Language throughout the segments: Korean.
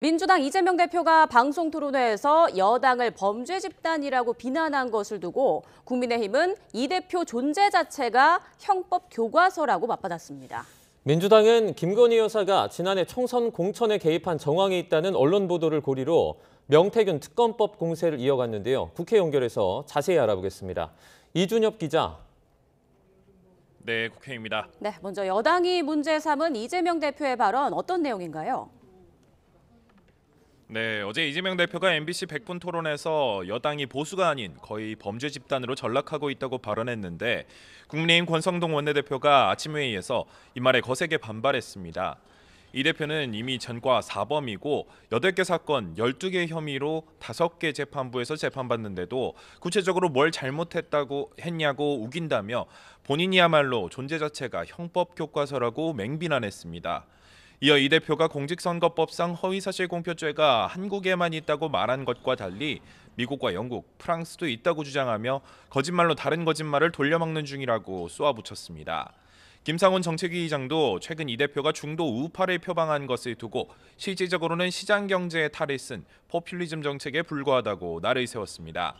민주당 이재명 대표가 방송 토론회에서 여당을 범죄 집단이라고 비난한 것을 두고 국민의힘은 이 대표 존재 자체가 형법 교과서라고 맞받았습니다. 민주당은 김건희 여사가 지난해 총선 공천에 개입한 정황이 있다는 언론 보도를 고리로 명태균 특검법 공세를 이어갔는데요. 국회 연결해서 자세히 알아보겠습니다. 이준엽 기자. 네, 국회입니다. 네, 먼저 여당이 문제 삼은 이재명 대표의 발언 어떤 내용인가요? 네, 어제 이재명 대표가 MBC 100분 토론에서 여당이 보수가 아닌 거의 범죄 집단으로 전락하고 있다고 발언했는데 국민의힘 권성동 원내대표가 아침 회의에서 이 말에 거세게 반발했습니다. 이 대표는 이미 전과 4범이고 8개 사건 12개 혐의로 5개 재판부에서 재판받는데도 구체적으로 뭘 잘못했다고 했냐고 우긴다며 본인이야말로 존재 자체가 형법 교과서라고 맹비난했습니다. 이어 이 대표가 공직선거법상 허위사실공표죄가 한국에만 있다고 말한 것과 달리 미국과 영국, 프랑스도 있다고 주장하며 거짓말로 다른 거짓말을 돌려막는 중이라고 쏘아붙였습니다. 김상훈 정책위의장도 최근 이 대표가 중도 우파를 표방한 것을 두고 실질적으로는 시장경제에 탈을 쓴 포퓰리즘 정책에 불과하다고 날을 세웠습니다.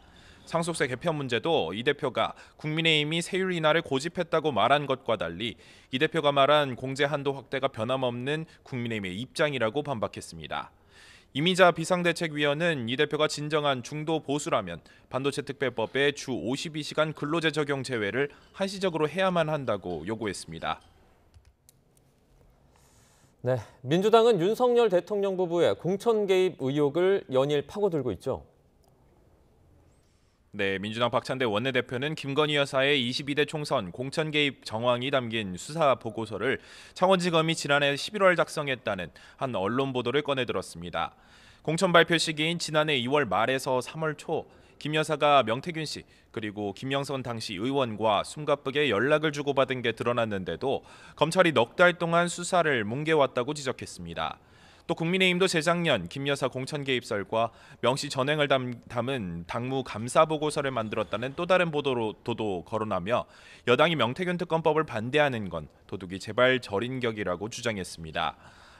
상속세 개편 문제도 이 대표가 국민의힘이 세율 인하를 고집했다고 말한 것과 달리 이 대표가 말한 공제 한도 확대가 변함없는 국민의힘의 입장이라고 반박했습니다. 이미자 비상대책위원은 이 대표가 진정한 중도 보수라면 반도체 특별법의 주 52시간 근로제 적용 제외를 한시적으로 해야만 한다고 요구했습니다. 네, 민주당은 윤석열 대통령 부부의 공천 개입 의혹을 연일 파고들고 있죠. 네, 민주당 박찬대 원내대표는 김건희 여사의 22대 총선 공천 개입 정황이 담긴 수사 보고서를 창원지검이 지난해 11월 작성했다는 한 언론 보도를 꺼내들었습니다. 공천 발표 시기인 지난해 2월 말에서 3월 초 김 여사가 명태균 씨 그리고 김영선 당시 의원과 숨가쁘게 연락을 주고받은 게 드러났는데도 검찰이 넉 달 동안 수사를 뭉개왔다고 지적했습니다. 또 국민의힘도 재작년 김 여사 공천 개입설과 명시 전횡을 담은 당무 감사 보고서를 만들었다는 또 다른 보도도 거론하며 여당이 명태균 특검법을 반대하는 건 도둑이 제발 저린 격이라고 주장했습니다.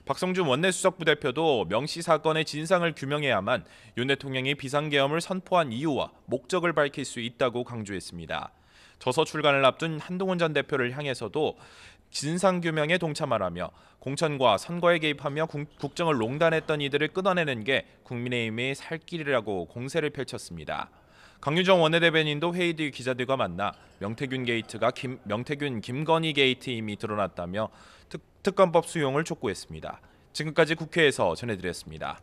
박성준 원내수석부 대표도 명시 사건의 진상을 규명해야만 윤 대통령이 비상계엄을 선포한 이유와 목적을 밝힐 수 있다고 강조했습니다. 저서 출간을 앞둔 한동훈 전 대표를 향해서도 진상규명에 동참하라며 공천과 선거에 개입하며 국정을 농단했던 이들을 끊어내는 게 국민의힘의 살 길이라고 공세를 펼쳤습니다. 강유정 원내대변인도 회의 뒤 기자들과 만나 명태균 게이트가 명태균 김건희 게이트임이 드러났다며 특검법 수용을 촉구했습니다. 지금까지 국회에서 전해드렸습니다.